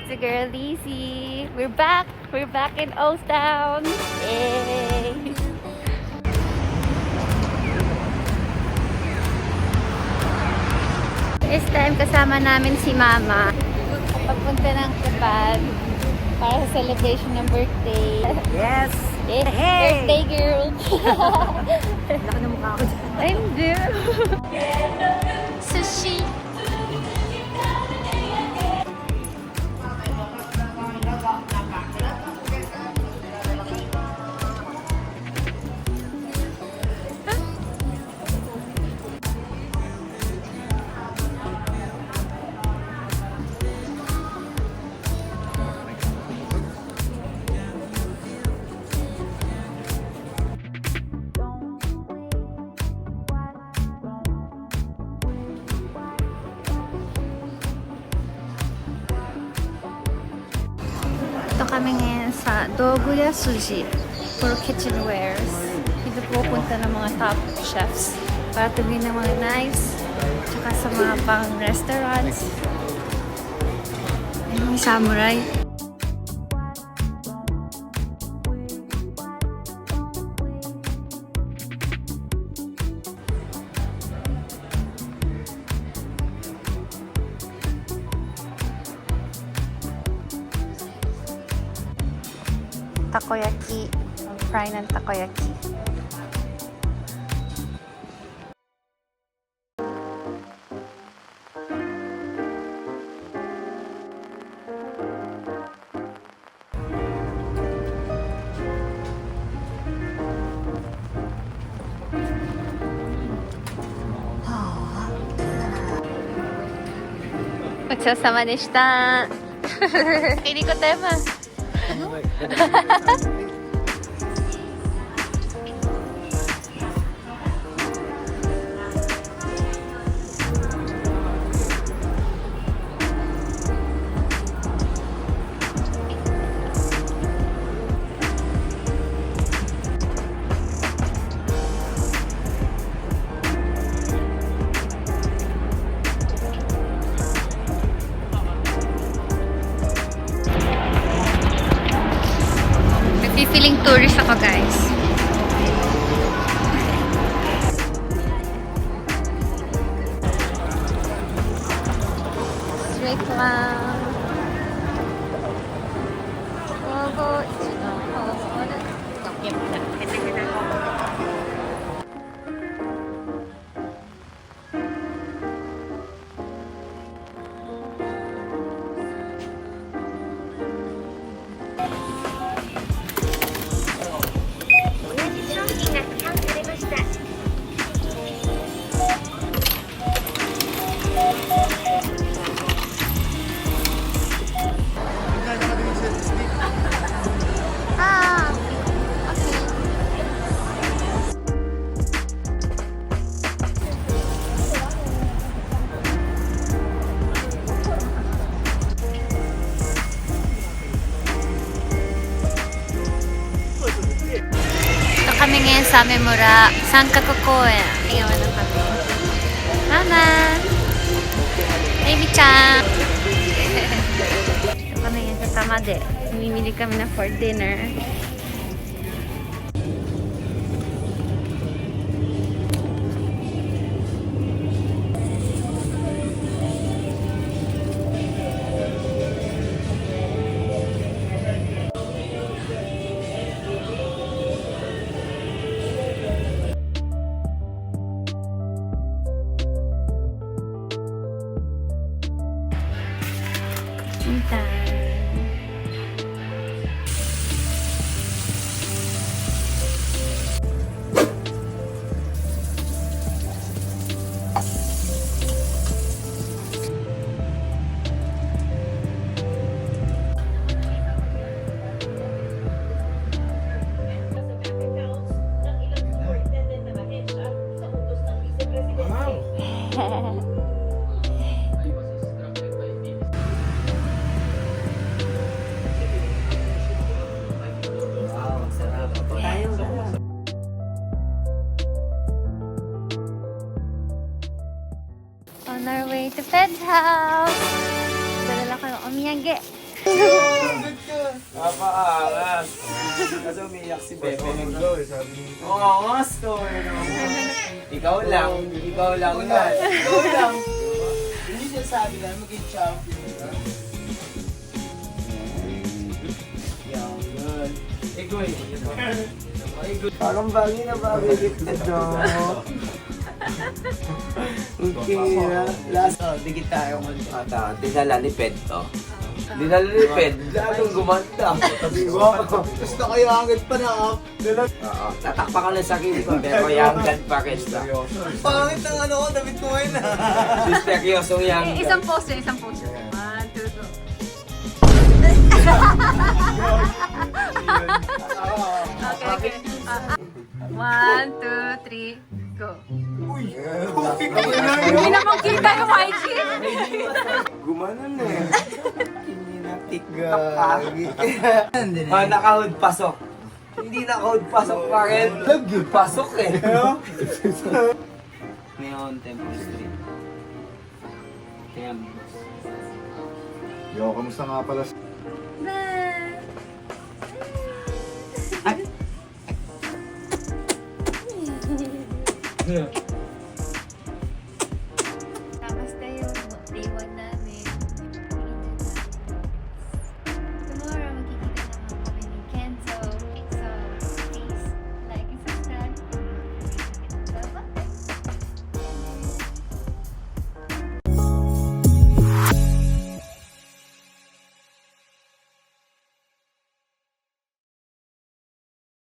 it's a girl Lizzie. We're back! We're back in Old Town! Yay! This time kasama namin si Mama. Papunta ng Japan para sa celebration ng birthday. Yes! Hey! Hey! Birthday girl! Laki na mukha ko dyan. I'm due! Sushi! Ito kami ngayon sa Doguya Sushi for kitchenwares. Dito pupunta ng mga top chefs para tumingin ng mga nice tsaka sa mga pang restaurants. Ayun, yung samurai. Takoyaki. Fry ng takoyaki. Magsasama de shita. Hindi ko tema. Feeling tourist ako, guys. Straight lang. Gogo, ichino, kami ngayon sa Memura Sankaku Koen. Ayaw na kami. Mama! Baby-chan! Ito kami ngayon sa Tamade. Mimili kami na for dinner. On our way to Fed's house. Dala ko ng omiyage. Napaangas. Kasi umiyak si Bebe. Oo, nga, score. Ikaw lang yan. Ikaw lang. Hindi siya sabi na maging champion. Yan. Egoy. Parang bagay na bagay kita daw. Okay, last. Dikit tayo kung dinala ni Ped to. Dinala ni Ped, lalong gumanda. Tapos na kayo agad pa na up. Oo, tatakpa ka na sa akin ko, pero yanggan pa rin sa. Pangit ang ano ko, damit ko ngayon ah. Misteryosong yang. Isang pose. 1, 2, 3. Okay. 1, 2, 3, go. Hindi naman kita yung YG. Gumanon eh. Kinilatik gagi. Nakahood pasok. Hindi nakahood pasok pa rin. Pasok eh. Neon Temple Street. Kaya Yo, kamusta nga pala? Ay!